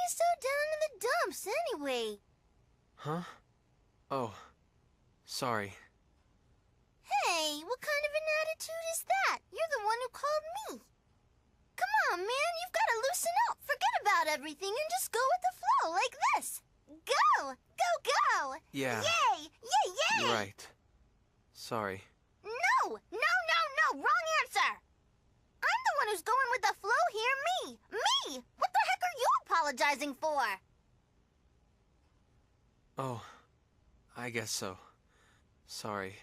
you so down in the dumps, anyway? Huh? Oh, sorry. Hey, what kind of an attitude is that? You're the one who called me. Come on, man, you've got to loosen up. Forget about everything and just go with the flow, like this. Go! Go, go! Yeah. Yay! Yay, yay! You're right. Sorry. No! No, no, no! Wrong answer! I'm the one who's going with the flow here, me! Me! What the heck are you apologizing for? Oh, I guess so. Sorry.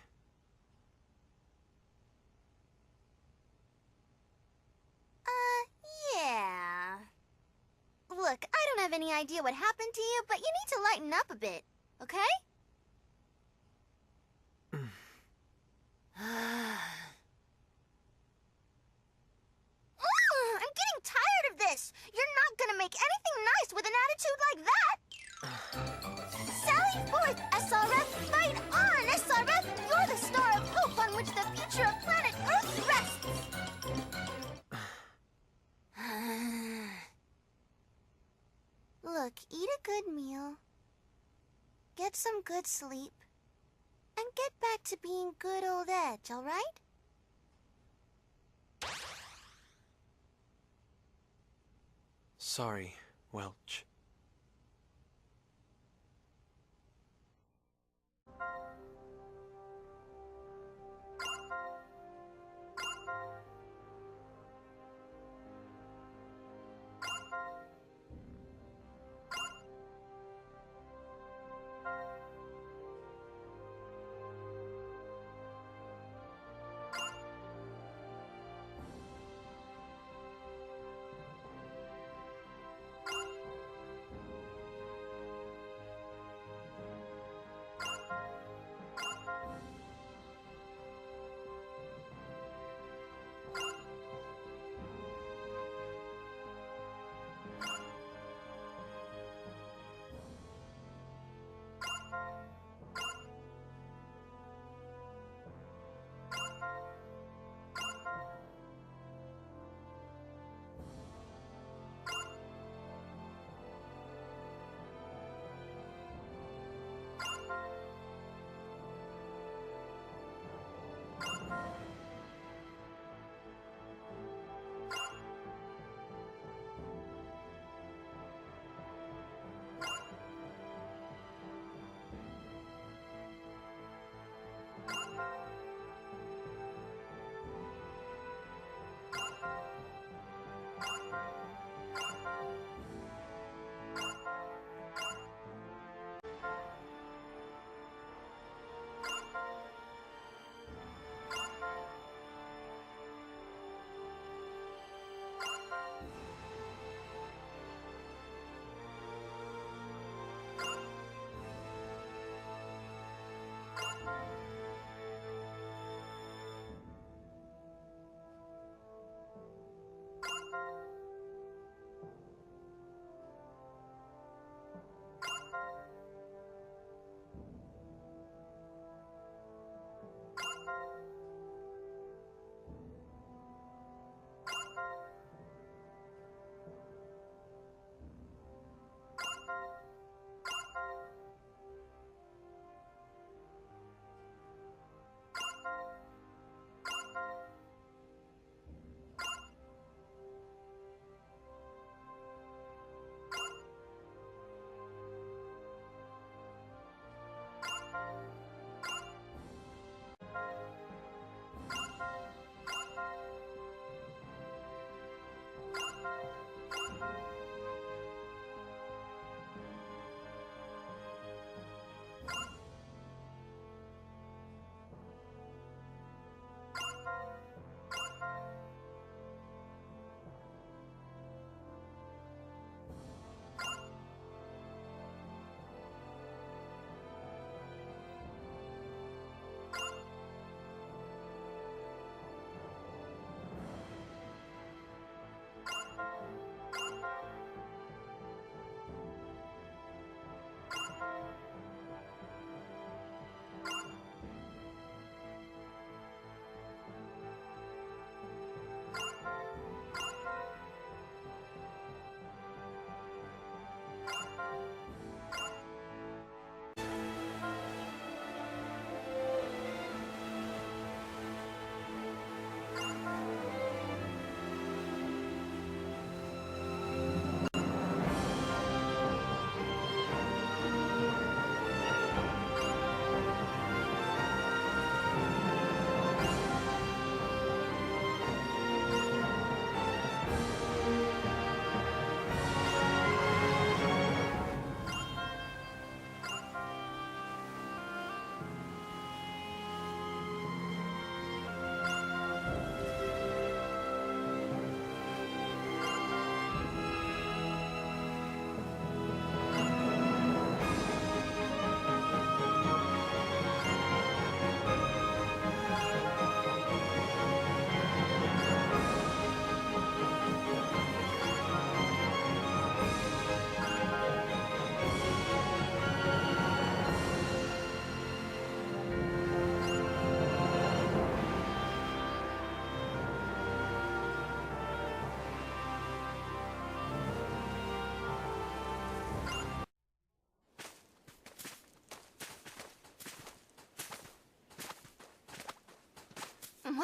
Yeah. Look, I don't have any idea what happened to you, but you need to lighten up a bit, okay? I'm getting tired of this. You're not gonna make anything nice with an attitude like that. Sally forth, SRF! Fight on, SRF! You're the star of hope on which the future of planet Earth rests! Look, eat a good meal, get some good sleep, and get back to being good old Edge, all right? Sorry, Welch.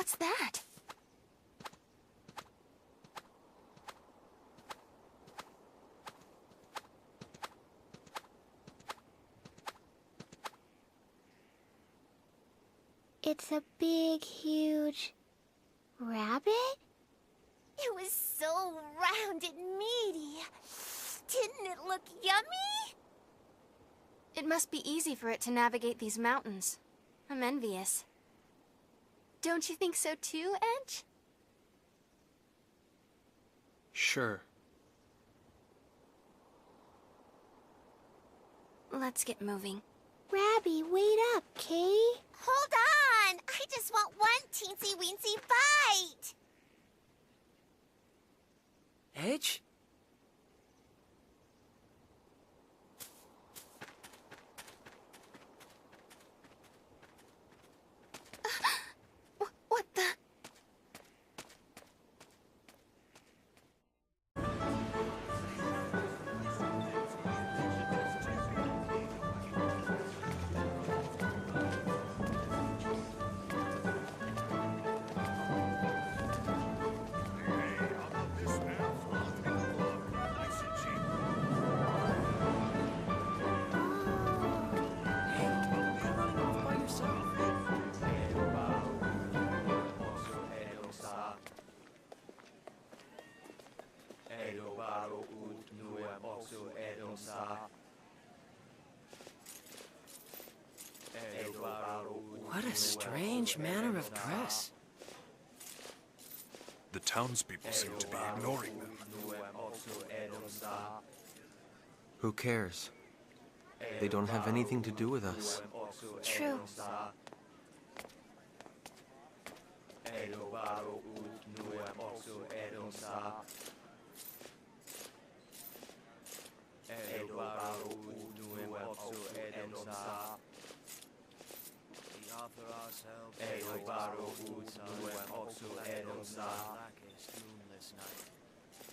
What's that? It's a big, huge rabbit? It was so round and meaty. Didn't it look yummy? It must be easy for it to navigate these mountains. I'm envious. Don't you think so too, Edge? Sure. Let's get moving. Rabby, wait up, Kay. Hold on! I just want one teensy-weensy bite! Edge? What the... What a strange manner of dress. The townspeople seem to be ignoring them. Who cares? They don't have anything to do with us. True.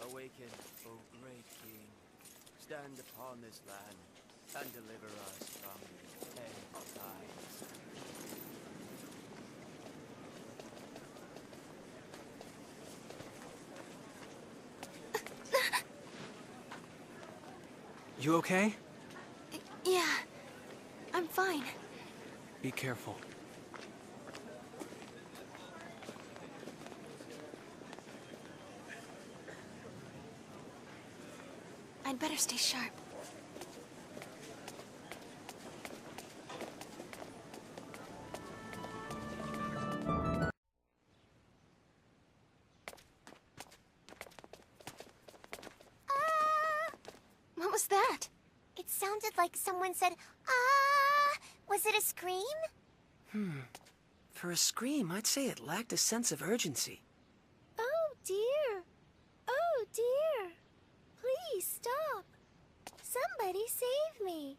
Awaken, O great King. Stand upon this land and deliver us from the end times. You okay? Yeah, I'm fine. Be careful. I'd better stay sharp. What was that? It sounded like someone said, "Ah!" Was it a scream? For a scream, I'd say it lacked a sense of urgency. Oh, dear. Oh, dear. Please stop. Somebody save me.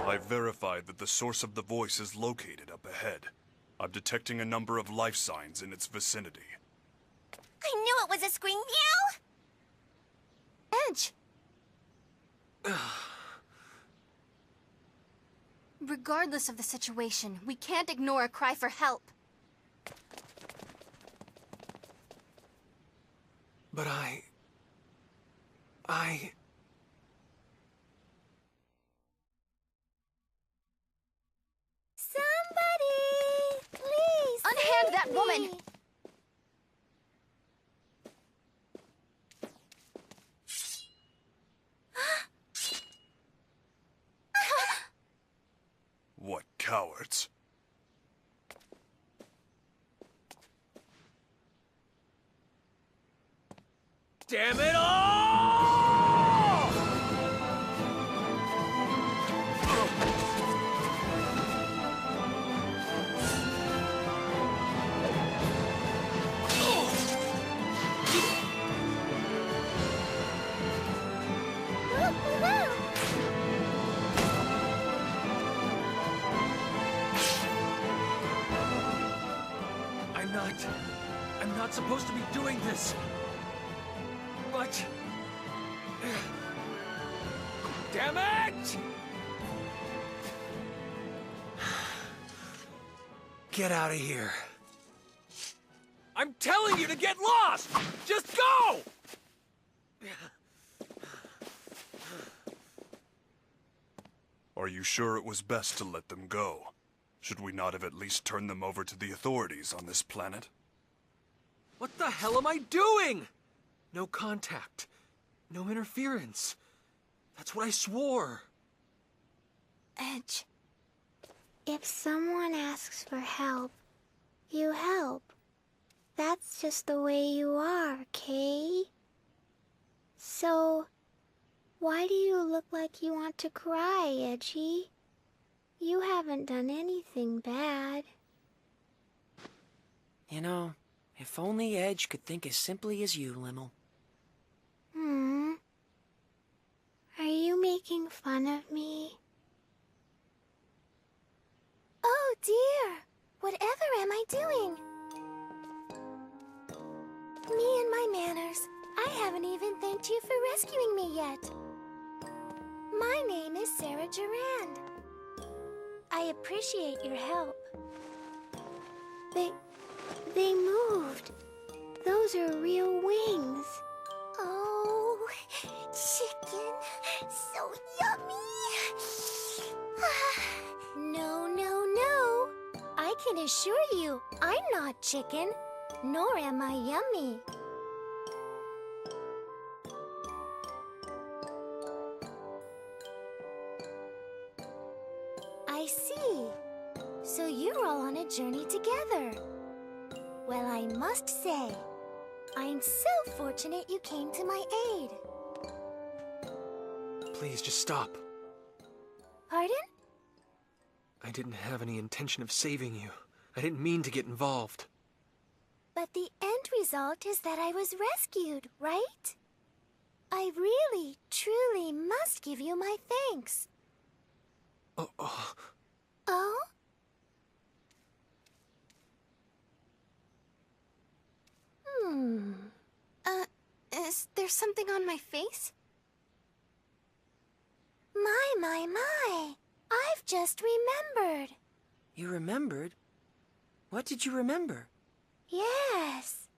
I've verified that the source of the voice is located up ahead. I'm detecting a number of life signs in its vicinity. I knew it was a scream. Meow! Edge! Regardless of the situation, we can't ignore a cry for help. But I... Somebody! Please! Unhand that woman! What cowards! Damn it all! I'm not supposed to be doing this. But... Damn it! Get out of here. I'm telling you to get lost! Just go! Are you sure it was best to let them go? Should we not have at least turned them over to the authorities on this planet? What the hell am I doing? No contact. No interference. That's what I swore. Edge. If someone asks for help, you help. That's just the way you are, Kay. So, why do you look like you want to cry, Edgy? You haven't done anything bad. You know, if only Edge could think as simply as you, Limmel. Are you making fun of me? Oh dear! Whatever am I doing? Me and my manners. I haven't even thanked you for rescuing me yet. My name is Sarah Durand. I appreciate your help. They moved. Those are real wings. Oh, chicken. So yummy. No, no, no. I can assure you, I'm not chicken, nor am I yummy. I see. So you're all on a journey together. Well, I must say, I'm so fortunate you came to my aid. Please, just stop. Pardon? I didn't have any intention of saving you. I didn't mean to get involved. But the end result is that I was rescued, right? I really, truly must give you my thanks. Oh. Oh? Is there something on my face? My. I've just remembered. You remembered? What did you remember? Yes.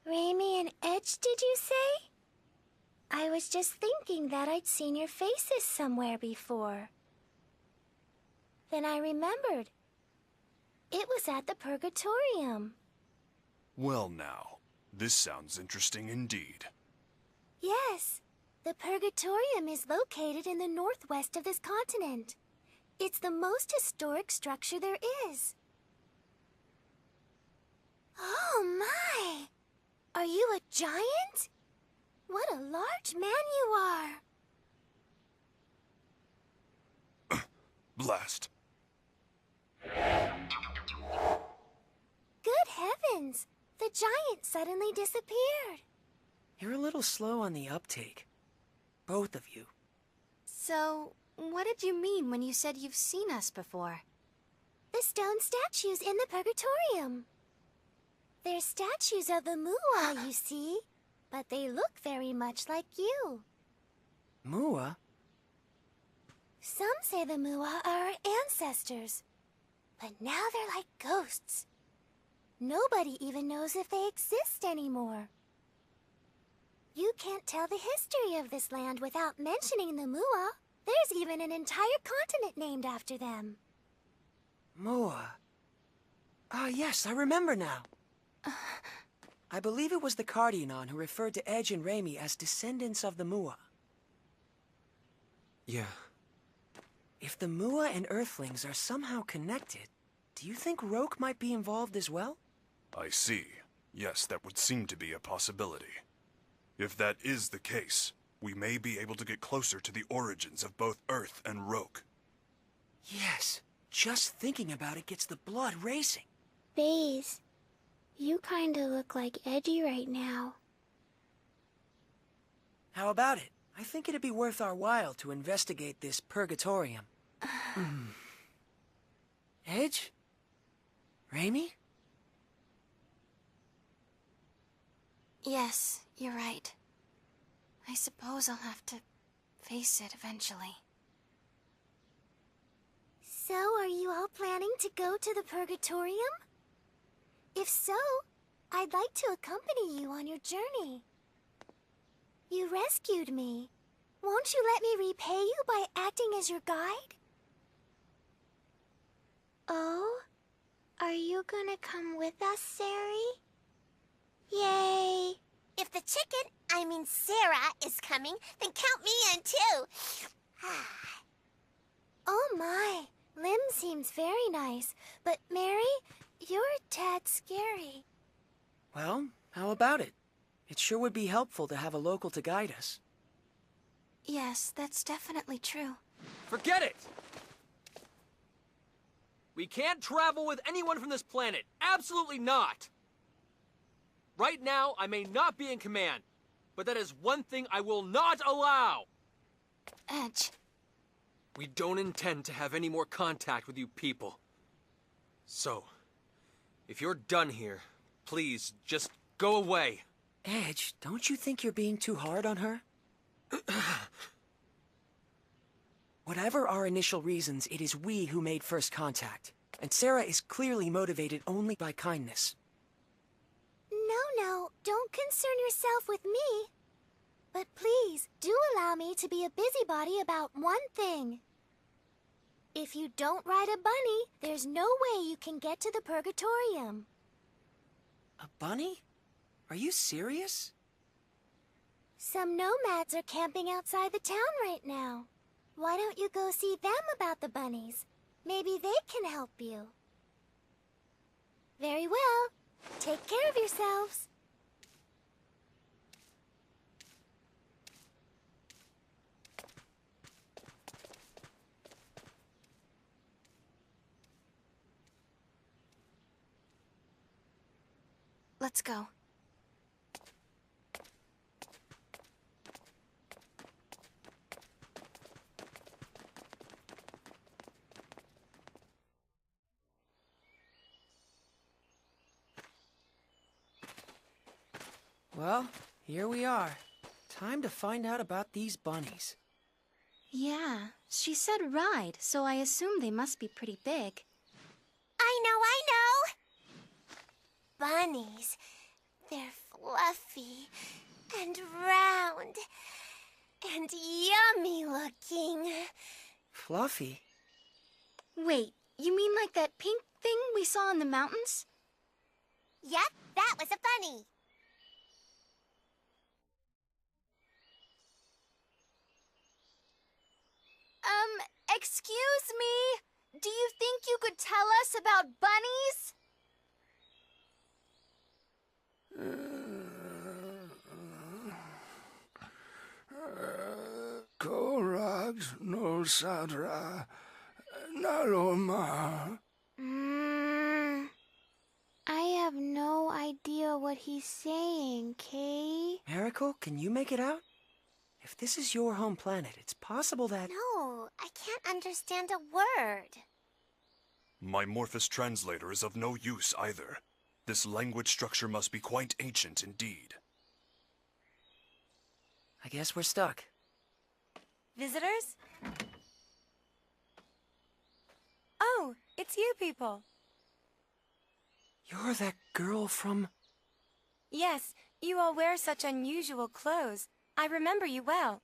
Raimi and Edge, did you say? I was just thinking that I'd seen your faces somewhere before. Then I remembered. It was at the Purgatorium. Well now, this sounds interesting indeed. Yes. The Purgatorium is located in the northwest of this continent. It's the most historic structure there is. Oh my! Are you a giant? What a large man you are! Blast. Good heavens! The giant suddenly disappeared. You're a little slow on the uptake. Both of you. So, what did you mean when you said you've seen us before? The stone statues in the Purgatorium. They're statues of the Mua, you see. But they look very much like you. Mua? Some say the Mua are our ancestors. But now they're like ghosts. Nobody even knows if they exist anymore. You can't tell the history of this land without mentioning the Mua. There's even an entire continent named after them. Mua. Ah, yes, I remember now. I believe it was the Cardionon who referred to Edge and Raimi as descendants of the Mua. Yeah. If the Mua and Earthlings are somehow connected, do you think Roke might be involved as well? I see. Yes, that would seem to be a possibility. If that is the case, we may be able to get closer to the origins of both Earth and Roke. Yes. Just thinking about it gets the blood racing. Baze, you kinda look like Edgy right now. How about it? I think it'd be worth our while to investigate this Purgatorium. Edge? Raimi? Yes, you're right. I suppose I'll have to face it eventually. So, are you all planning to go to the Purgatorium? If so, I'd like to accompany you on your journey. You rescued me. Won't you let me repay you by acting as your guide? Oh? Are you gonna come with us, Sari? Yay! If the chicken, I mean Sarah, is coming, then count me in too. Oh my, Lim seems very nice, but Mary, you're a tad scary. Well, how about it? It sure would be helpful to have a local to guide us. Yes, that's definitely true. Forget it! We can't travel with anyone from this planet. Absolutely not! Right now, I may not be in command, but that is one thing I will not allow! Edge. We don't intend to have any more contact with you people. So, if you're done here, please, just go away. Edge, don't you think you're being too hard on her? Whatever our initial reasons, it is we who made first contact. And Sarah is clearly motivated only by kindness. No, don't concern yourself with me. But please, do allow me to be a busybody about one thing. If you don't ride a bunny, there's no way you can get to the Purgatorium. A bunny? Are you serious? Some nomads are camping outside the town right now. Why don't you go see them about the bunnies? Maybe they can help you. Very well. Take care of yourselves. Let's go. Well, here we are. Time to find out about these bunnies. Yeah, she said ride, so I assume they must be pretty big. I know! Bunnies. They're fluffy and round and yummy looking. Fluffy? Wait, you mean like that pink thing we saw in the mountains? Yep, that was a bunny. Excuse me? Do you think you could tell us about bunnies? Korax no Sadra Naloma. I have no idea what he's saying, Kay. Miracle, can you make it out? If this is your home planet, it's possible that... No, I can't understand a word. My Morphous translator is of no use either. This language structure must be quite ancient indeed. I guess we're stuck. Visitors? Oh, it's you people. You're that girl from... Yes, you all wear such unusual clothes. I remember you well.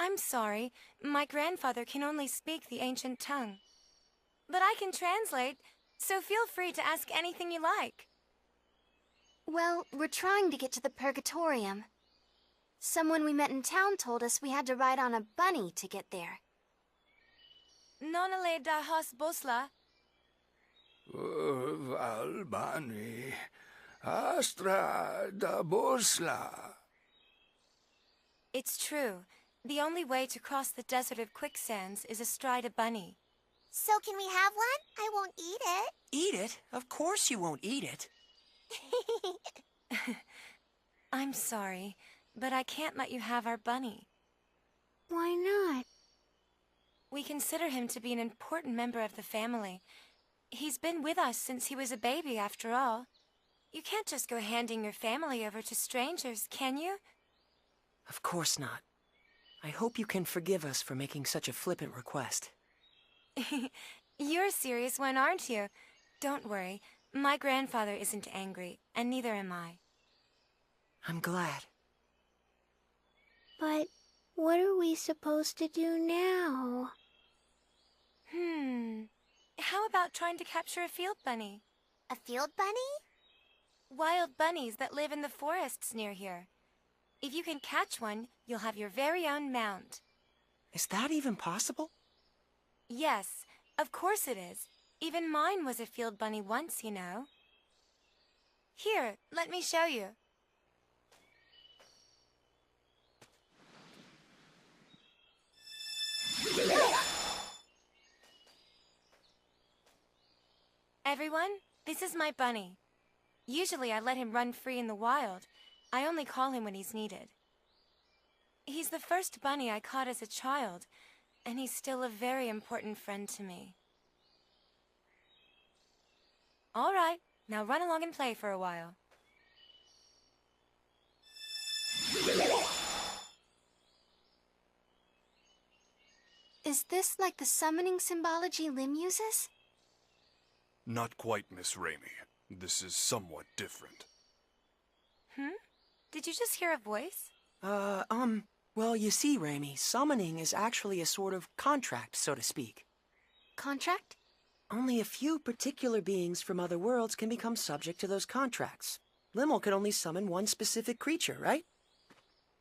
I'm sorry. My grandfather can only speak the ancient tongue. But I can translate, so feel free to ask anything you like. Well, we're trying to get to the Purgatorium. Someone we met in town told us we had to ride on a bunny to get there. Nonale da Hos Bosla. Valbani Astra da Bosla. It's true. The only way to cross the desert of quicksands is astride a bunny. So can we have one? I won't eat it. Eat it? Of course you won't eat it. I'm sorry, but I can't let you have our bunny. Why not? We consider him to be an important member of the family. He's been with us since he was a baby, after all. You can't just go handing your family over to strangers, can you? Of course not. I hope you can forgive us for making such a flippant request. You're a serious one, aren't you? Don't worry. My grandfather isn't angry, and neither am I. I'm glad. But what are we supposed to do now? How about trying to capture a field bunny? A field bunny? Wild bunnies that live in the forests near here. If you can catch one, you'll have your very own mount. Is that even possible? Yes, of course it is. Even mine was a field bunny once, you know. Here, let me show you. Everyone, this is my bunny. Usually I let him run free in the wild. I only call him when he's needed. He's the first bunny I caught as a child, and he's still a very important friend to me. All right, now run along and play for a while. Is this like the summoning symbology Lim uses? Not quite, Miss Raimi. This is somewhat different. Did you just hear a voice? Well, you see, Raimi, summoning is actually a sort of contract, so to speak. Contract? Only a few particular beings from other worlds can become subject to those contracts. Limmel could only summon one specific creature, right?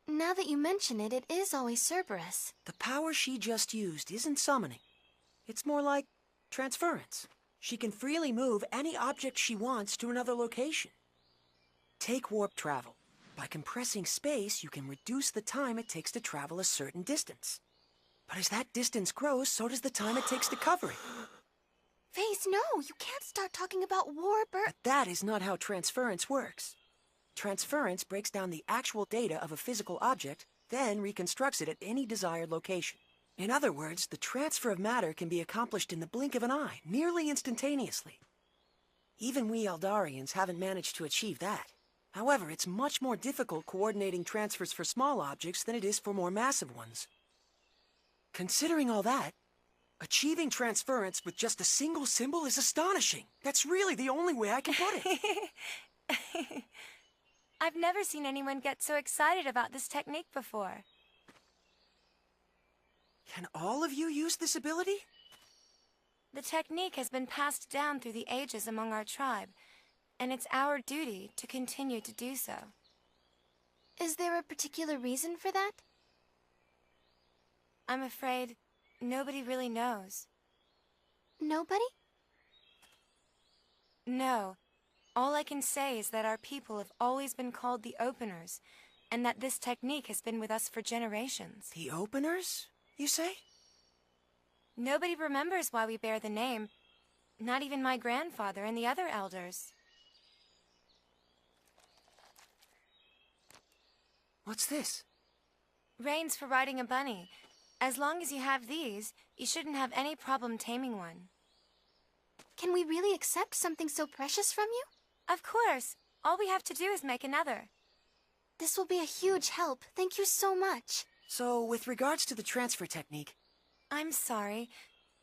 Now that you mention it, it is always Cerberus. The power she just used isn't summoning. It's more like transference. She can freely move any object she wants to another location. Take warp travel. By compressing space, you can reduce the time it takes to travel a certain distance. But as that distance grows, so does the time it takes to cover it. Faze, no, you can't start talking about warp or... But that is not how transference works. Transference breaks down the actual data of a physical object, then reconstructs it at any desired location. In other words, the transfer of matter can be accomplished in the blink of an eye, nearly instantaneously. Even we Eldarians haven't managed to achieve that. However, it's much more difficult coordinating transfers for small objects than it is for more massive ones. Considering all that, achieving transference with just a single symbol is astonishing. That's really the only way I can put it. I've never seen anyone get so excited about this technique before. Can all of you use this ability? The technique has been passed down through the ages among our tribe, and it's our duty to continue to do so. Is there a particular reason for that? I'm afraid nobody really knows. Nobody? No. All I can say is that our people have always been called the Openers, and that this technique has been with us for generations. The Openers, you say? Nobody remembers why we bear the name. Not even my grandfather and the other elders. What's this? Reins for riding a bunny. As long as you have these, you shouldn't have any problem taming one. Can we really accept something so precious from you? Of course. All we have to do is make another. This will be a huge help. Thank you so much. So, with regards to the transfer technique... I'm sorry.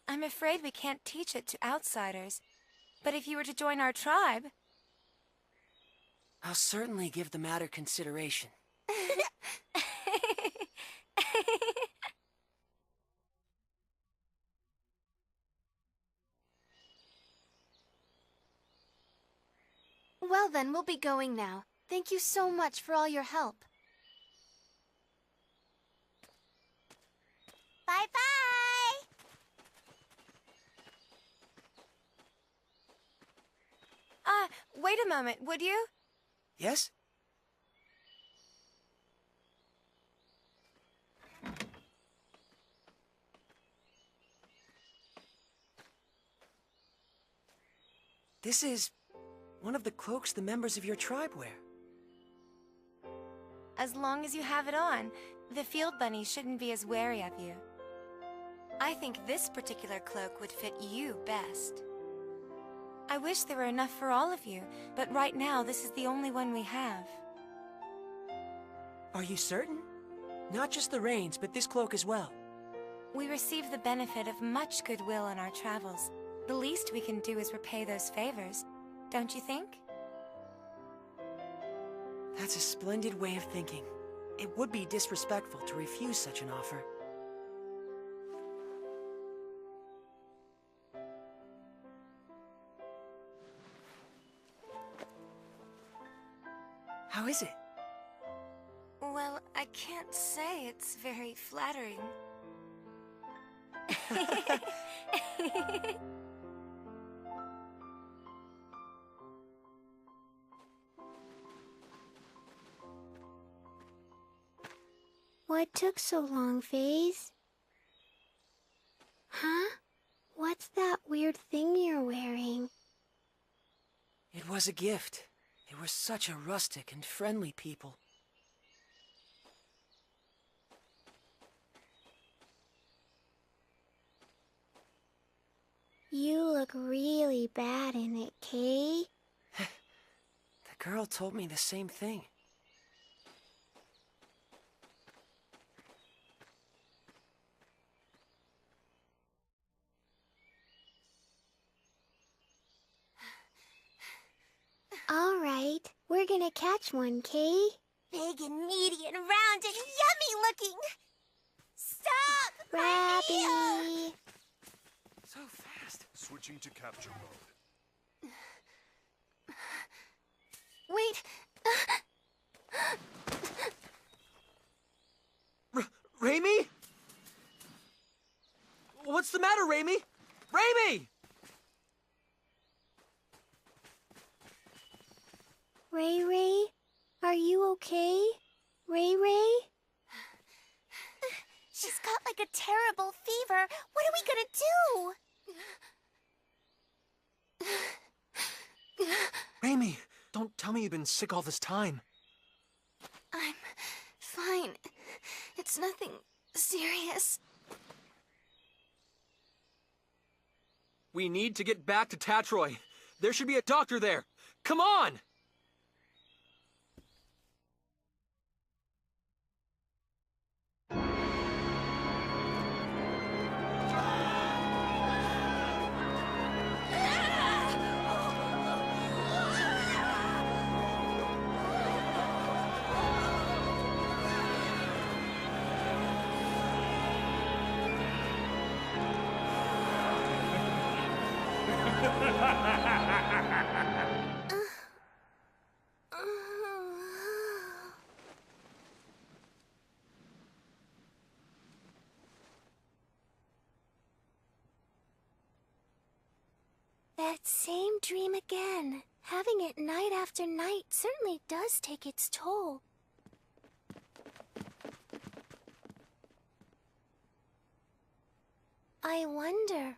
I'm afraid we can't teach it to outsiders. But if you were to join our tribe... I'll certainly give the matter consideration. Well then, we'll be going now. Thank you so much for all your help. Bye-bye! Wait a moment, would you? Yes? This is one of the cloaks the members of your tribe wear. As long as you have it on, the field bunny shouldn't be as wary of you. I think this particular cloak would fit you best. I wish there were enough for all of you, but right now this is the only one we have. Are you certain? Not just the reins, but this cloak as well. We receive the benefit of much goodwill on our travels. The least we can do is repay those favors, don't you think? That's a splendid way of thinking. It would be disrespectful to refuse such an offer. How is it? Well, I can't say it's very flattering. What took so long, Faze? Huh? What's that weird thing you're wearing? It was a gift. They were such a rustic and friendly people. You look really bad in it, Kay. The girl told me the same thing. All right, we're gonna catch one, Kay. Big and meaty and round and yummy looking. Stop! Rabbie! So fast. Switching to capture mode. Wait! Raimi? What's the matter, Raimi? Raimi! Ray Ray, are you okay? Ray Ray? She's got like a terrible fever. What are we gonna do? Raimi, don't tell me you've been sick all this time. I'm fine. It's nothing serious. We need to get back to Tatroy. There should be a doctor there. Come on! That same dream again. Having it night after night certainly does take its toll. I wonder,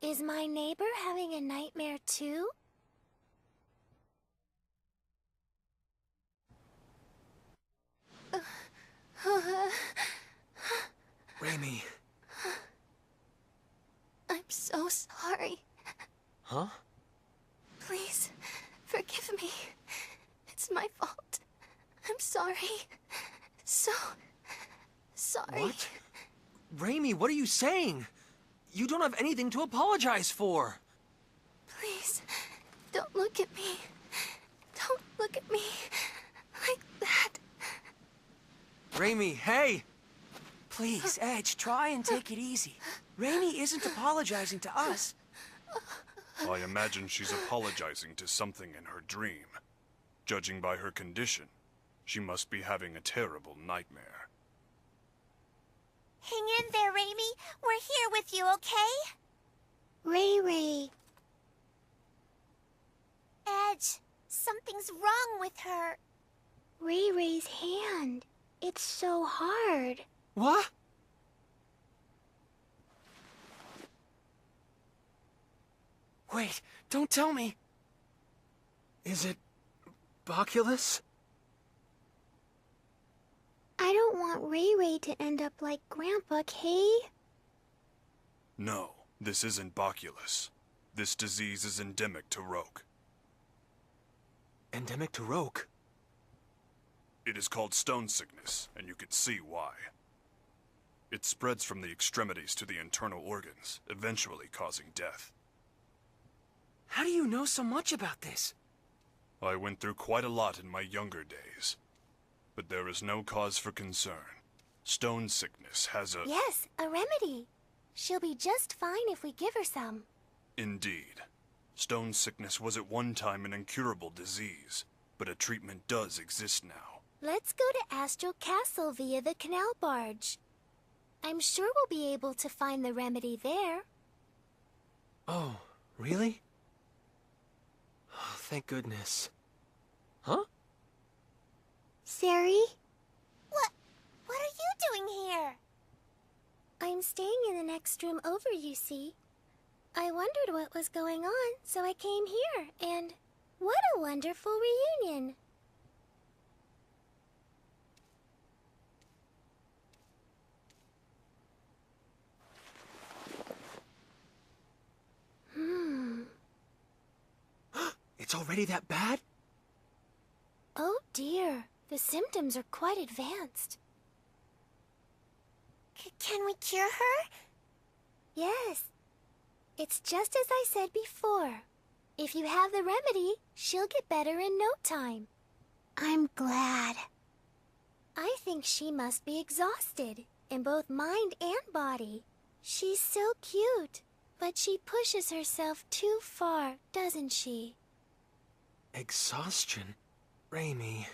is my neighbor having a nightmare too? Raimi. I'm so sorry. Huh? Please, forgive me. It's my fault. I'm sorry. So sorry. What? Raimi, what are you saying? You don't have anything to apologize for. Please, don't look at me. Don't look at me like that. Raimi, hey! Please, Edge, try and take it easy. Raimi isn't apologizing to us. I imagine she's apologizing to something in her dream. Judging by her condition, she must be having a terrible nightmare. Hang in there, Raimi. We're here with you, okay? Ray Ray. Edge, something's wrong with her. Ray Ray's hand. It's so hard. What? Wait, don't tell me. Is it Boculus? I don't want Ray Ray to end up like Grandpa, Kay. No, this isn't Boculus. This disease is endemic to Roke. Endemic to Roke. It is called stone sickness, and you can see why. It spreads from the extremities to the internal organs, eventually causing death. How do you know so much about this? I went through quite a lot in my younger days. But there is no cause for concern. Stone sickness has a... Yes, a remedy. She'll be just fine if we give her some. Indeed. Stone sickness was at one time an incurable disease, but a treatment does exist now. Let's go to Astral Castle via the canal barge. I'm sure we'll be able to find the remedy there. Oh, really? Oh, thank goodness. Huh? Sari? What are you doing here? I'm staying in the next room over, you see. I wondered what was going on, so I came here, and what a wonderful reunion. It's already that bad? Oh dear, the symptoms are quite advanced. Can we cure her? Yes. It's just as I said before. If you have the remedy, she'll get better in no time. I'm glad. I think she must be exhausted, in both mind and body. She's so cute, but she pushes herself too far, doesn't she? Exhaustion? Raimi.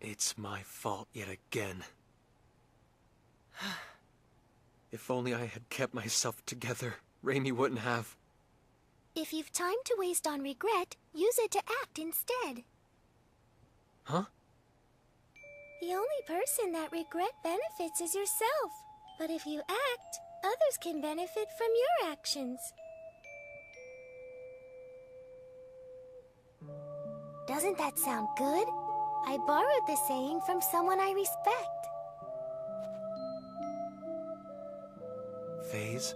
It's my fault yet again. If only I had kept myself together, Raimi wouldn't have. If you've time to waste on regret, use it to act instead. Huh? The only person that regret benefits is yourself. But if you act, others can benefit from your actions. Doesn't that sound good? I borrowed the saying from someone I respect. Phase?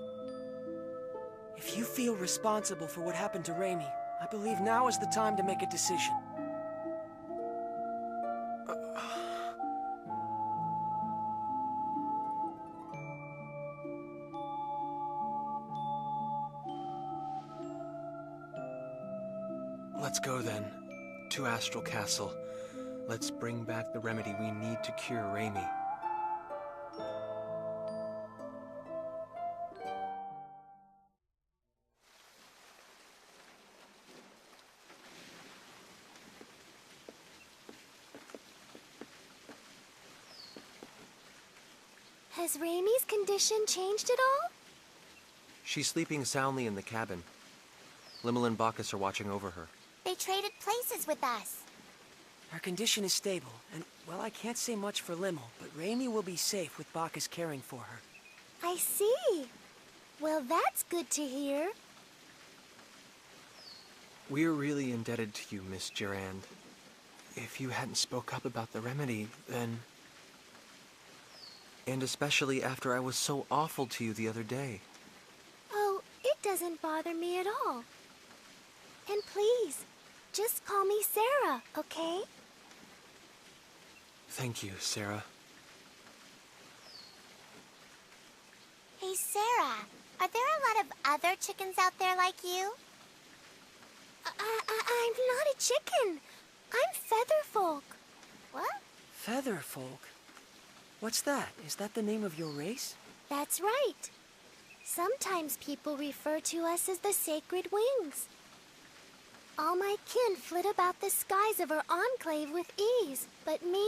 If you feel responsible for what happened to Raimi, I believe now is the time to make a decision. Let's go then, to Astral Castle. Let's bring back the remedy we need to cure Raimi. Has Raimi's condition changed at all? She's sleeping soundly in the cabin. Limmel and Bacchus are watching over her. They traded places with us. Her condition is stable, and, well, I can't say much for Limmel, but Raimi will be safe with Bacchus caring for her. I see. Well, that's good to hear. We're really indebted to you, Miss Durand. If you hadn't spoke up about the remedy, then... And especially after I was so awful to you the other day. Oh, it doesn't bother me at all. And please, just call me Sarah, okay? Thank you, Sarah. Hey, Sarah, are there a lot of other chickens out there like you? I'm not a chicken. I'm Featherfolk. What? Featherfolk? What's that? Is that the name of your race? That's right. Sometimes people refer to us as the Sacred Wings. All my kin flit about the skies of our enclave with ease, but me,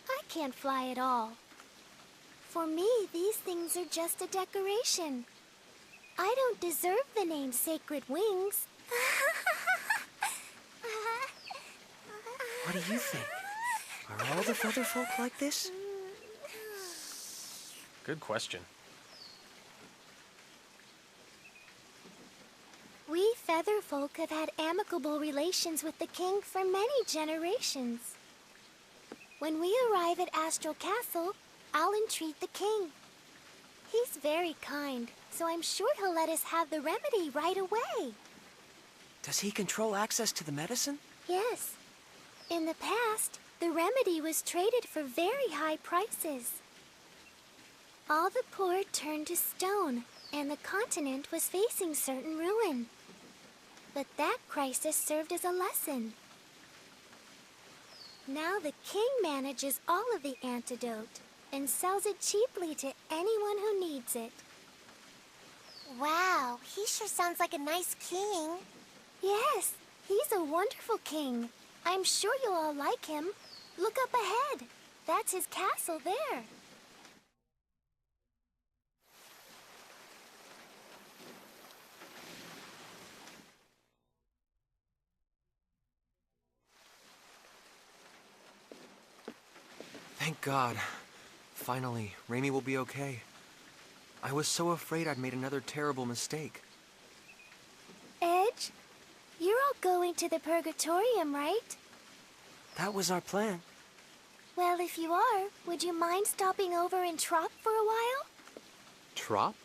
I can't fly at all. For me, these things are just a decoration. I don't deserve the name Sacred Wings. What do you think? Are all the Featherfolk like this? Good question. We Featherfolk have had amicable relations with the king for many generations. When we arrive at Astral Castle, I'll entreat the king. He's very kind, so I'm sure he'll let us have the remedy right away. Does he control access to the medicine? Yes. In the past, the remedy was traded for very high prices. All the poor turned to stone, and the continent was facing certain ruin. But that crisis served as a lesson. Now the king manages all of the antidote and sells it cheaply to anyone who needs it. Wow, he sure sounds like a nice king. Yes, he's a wonderful king. I'm sure you'll all like him. Look up ahead. That's his castle there. Thank God. Finally, Raimi will be okay. I was so afraid I'd made another terrible mistake. Edge, you're all going to the Purgatorium, right? That was our plan. Well, if you are, would you mind stopping over in Trop for a while? Trop?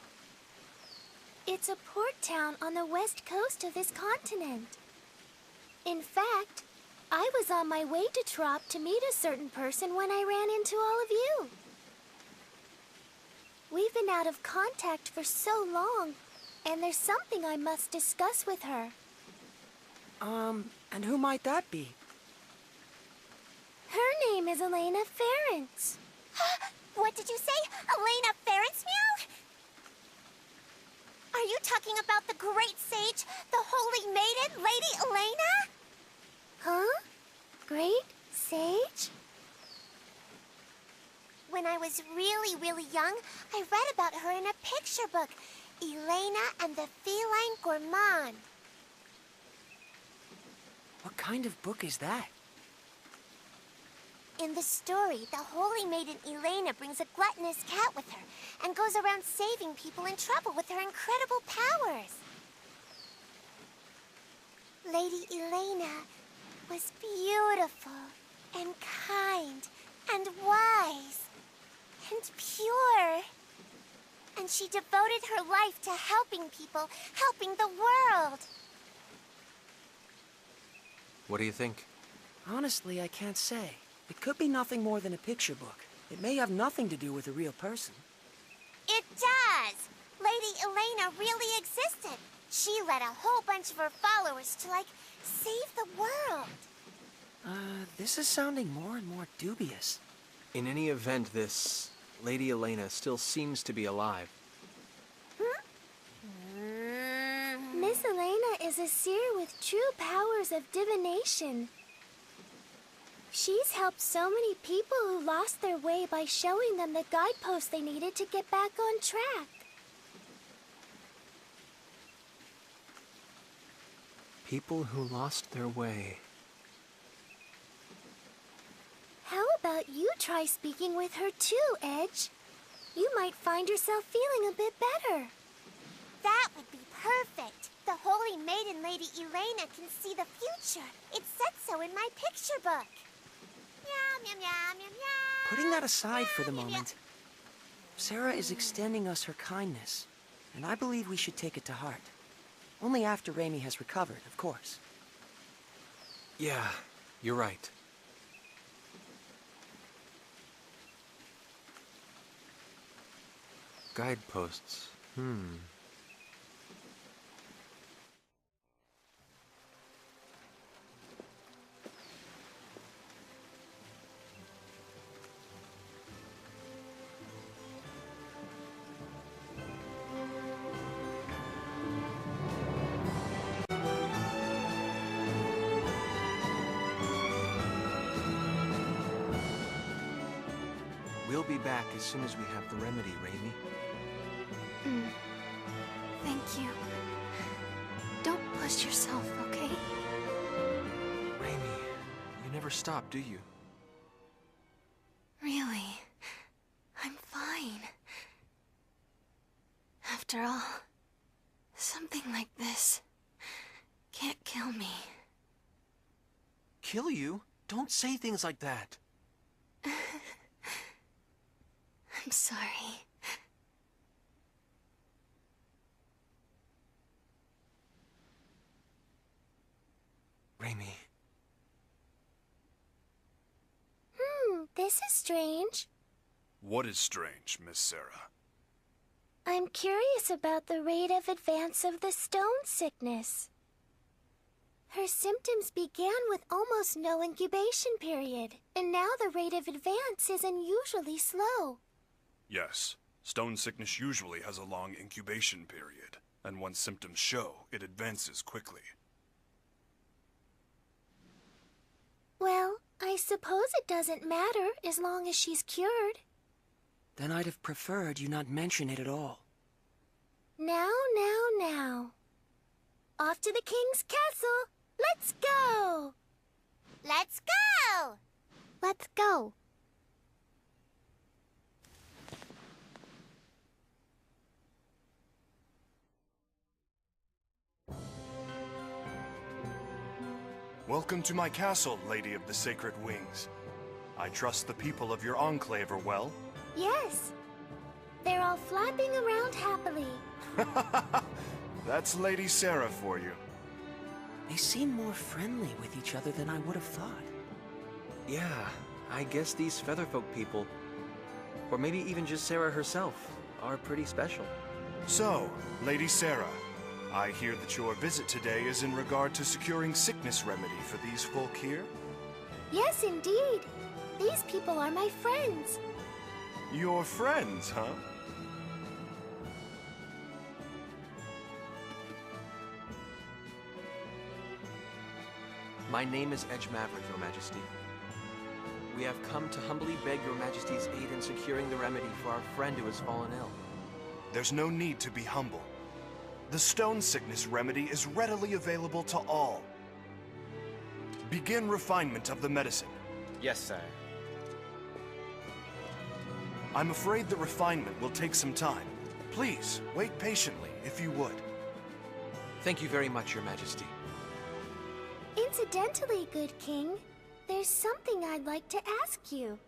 It's a port town on the west coast of this continent. In fact, I was on my way to Trop to meet a certain person when I ran into all of you. We've been out of contact for so long, and there's something I must discuss with her. And who might that be? Her name is Elena Ference. What did you say? Elena Ference, meow? Are you talking about the great sage, the holy maiden, Lady Elena? Huh? Great sage? When I was really, really young, I read about her in a picture book, Elena and the Feline Gourmand. What kind of book is that? In the story, the holy maiden Elena brings a gluttonous cat with her and goes around saving people in trouble with her incredible powers. Lady Elena was beautiful and kind and wise and pure. And she devoted her life to helping people, helping the world. What do you think? Honestly, I can't say. It could be nothing more than a picture book. It may have nothing to do with a real person. It does! Lady Elena really existed. She led a whole bunch of her followers to, save the world. This is sounding more and more dubious. In any event, this Lady Elena still seems to be alive. Miss Elena is a seer with true powers of divination. She's helped so many people who lost their way by showing them the guideposts they needed to get back on track. People who lost their way. How about you try speaking with her too, Edge? You might find yourself feeling a bit better. That would be perfect. The holy maiden Lady Elena can see the future. It said so in my picture book. Meow, meow, meow, meow, meow. Putting that aside for the Meow, meow, meow. moment, Sarah is extending us her kindness, and I believe we should take it to heart. Only after Raimi has recovered, of course. Yeah, you're right. Guideposts. We'll be back as soon as we have the remedy, Raimi. Thank you. Don't push yourself, okay? Raimi, you never stop, do you? Really? I'm fine. After all, something like this can't kill me. Kill you? Don't say things like that. I'm sorry. Raimi. This is strange. What is strange, Miss Sarah? I'm curious about the rate of advance of the stone sickness. Her symptoms began with almost no incubation period, and now the rate of advance is unusually slow. Yes, stone sickness usually has a long incubation period, and once symptoms show, it advances quickly. Well, I suppose it doesn't matter as long as she's cured. Then I'd have preferred you not mention it at all. Now. Off to the king's castle. Let's go! Let's go! Let's go. Welcome to my castle, Lady of the Sacred Wings. I trust the people of your enclave are well. Yes. They're all flapping around happily. That's Lady Sarah for you. They seem more friendly with each other than I would have thought. Yeah, I guess these Featherfolk people, or maybe even just Sarah herself, are pretty special. So, Lady Sarah, I hear that your visit today is in regard to securing sickness remedy for these folk here? Yes, indeed. These people are my friends. Your friends, huh? My name is Edge Maverick, Your Majesty. We have come to humbly beg Your Majesty's aid in securing the remedy for our friend who has fallen ill. There's no need to be humble. The stone sickness remedy is readily available to all. Begin refinement of the medicine. Yes, sir. I'm afraid the refinement will take some time. Please, wait patiently, if you would. Thank you very much, Your Majesty. Incidentally, good king, there's something I'd like to ask you.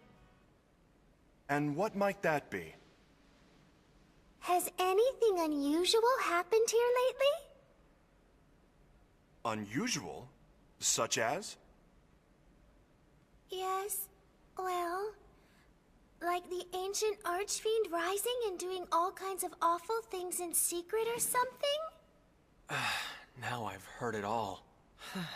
And what might that be? Has anything unusual happened here lately? Unusual? Such as? Yes, well, like the ancient archfiend rising and doing all kinds of awful things in secret or something? Now I've heard it all.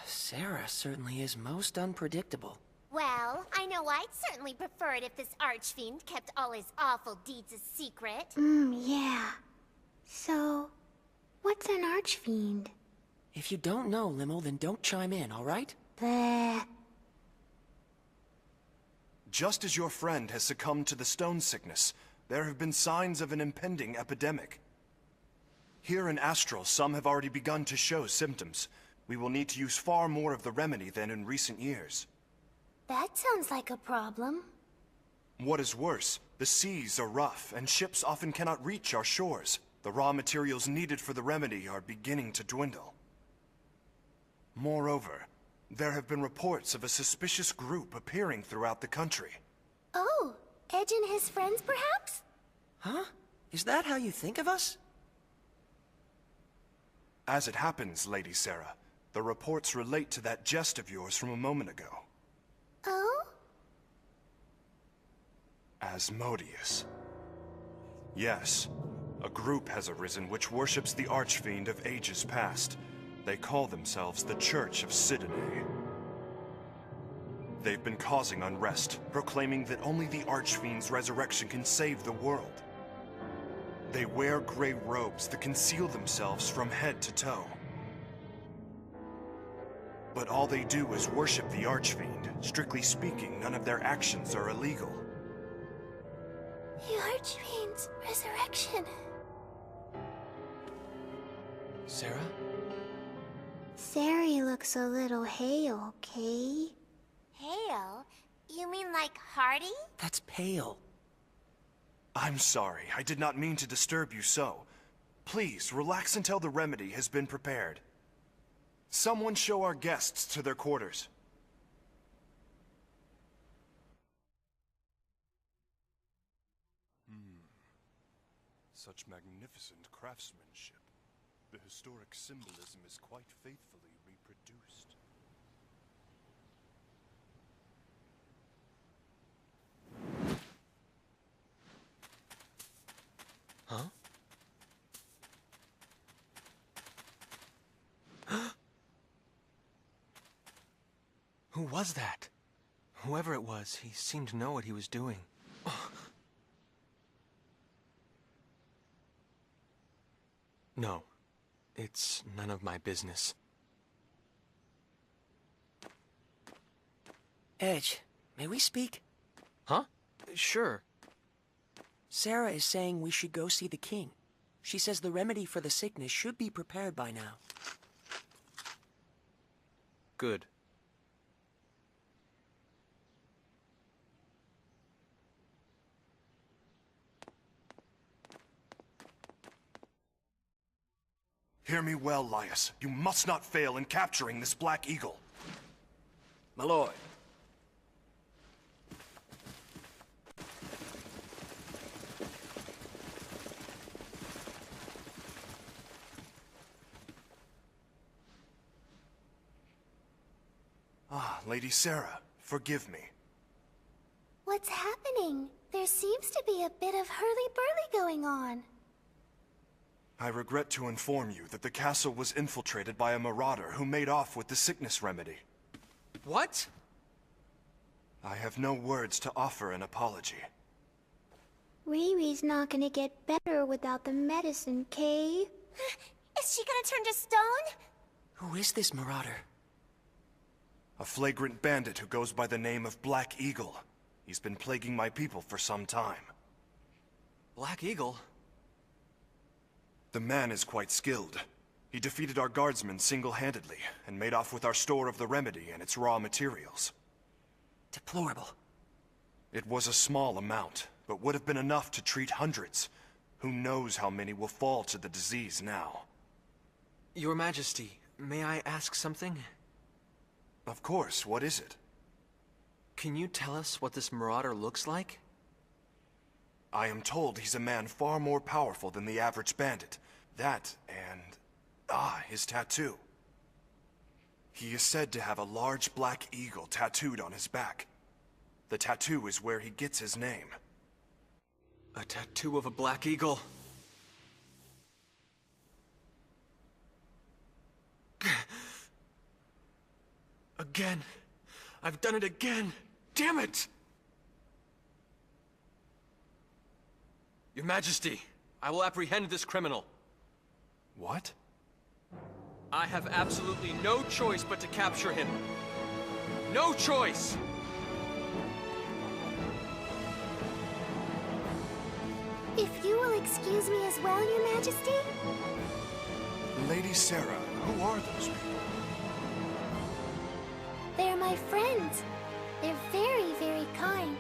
Sarah certainly is most unpredictable. Well, I know I'd certainly prefer it if this archfiend kept all his awful deeds a secret. Yeah. So, what's an archfiend? If you don't know, Limo, then don't chime in, all right? Bleh. Just as your friend has succumbed to the stone sickness, there have been signs of an impending epidemic. Here in Astral, some have already begun to show symptoms. We will need to use far more of the remedy than in recent years. That sounds like a problem. What is worse, the seas are rough, and ships often cannot reach our shores. The raw materials needed for the remedy are beginning to dwindle. Moreover, there have been reports of a suspicious group appearing throughout the country. Oh, Edge and his friends, perhaps? Huh? Is that how you think of us? As it happens, Lady Sarah, the reports relate to that jest of yours from a moment ago. Oh? Asmodeus. Yes, a group has arisen which worships the Archfiend of ages past. They call themselves the Church of Sidene. They've been causing unrest, proclaiming that only the Archfiend's resurrection can save the world. They wear gray robes that conceal themselves from head to toe. But all they do is worship the Archfiend. Strictly speaking, none of their actions are illegal. The Archfiend's resurrection. Sarah? Sari looks a little hale, Kay. Hale? You mean like Hardy? That's pale. I'm sorry, I did not mean to disturb you so. Please, relax until the remedy has been prepared. Someone show our guests to their quarters. Such magnificent craftsmanship. The historic symbolism is quite faithfully reproduced. was that? Whoever it was, he seemed to know what he was doing. No, it's none of my business. Edge, may we speak? Huh? Sure. Sarah is saying we should go see the king. She says the remedy for the sickness should be prepared by now. Good. Hear me well, Laius. You must not fail in capturing this Black Eagle. My lord. Ah, Lady Sarah, forgive me. What's happening? There seems to be a bit of hurly-burly going on. I regret to inform you that the castle was infiltrated by a marauder who made off with the sickness remedy. What? Ri I have no words to offer an apology. Riri's not gonna get better without the medicine, Kay. Is she gonna turn to stone? Who is this marauder? A flagrant bandit who goes by the name of Black Eagle. He's been plaguing my people for some time. Black Eagle? The man is quite skilled. He defeated our guardsmen single-handedly and made off with our store of the remedy and its raw materials. Deplorable. It was a small amount, but would have been enough to treat hundreds. Who knows how many will fall to the disease now? Your Majesty, may I ask something? Of course, what is it? Can you tell us what this marauder looks like? I am told he's a man far more powerful than the average bandit. That, and... his tattoo. He is said to have a large black eagle tattooed on his back. The tattoo is where he gets his name. A tattoo of a black eagle. Again. I've done it again. Damn it! Your Majesty, I will apprehend this criminal. What? I have absolutely no choice but to capture him. No choice! If you will excuse me as well, Your Majesty? Lady Sarah, who are those people? They're my friends. They're very, very kind.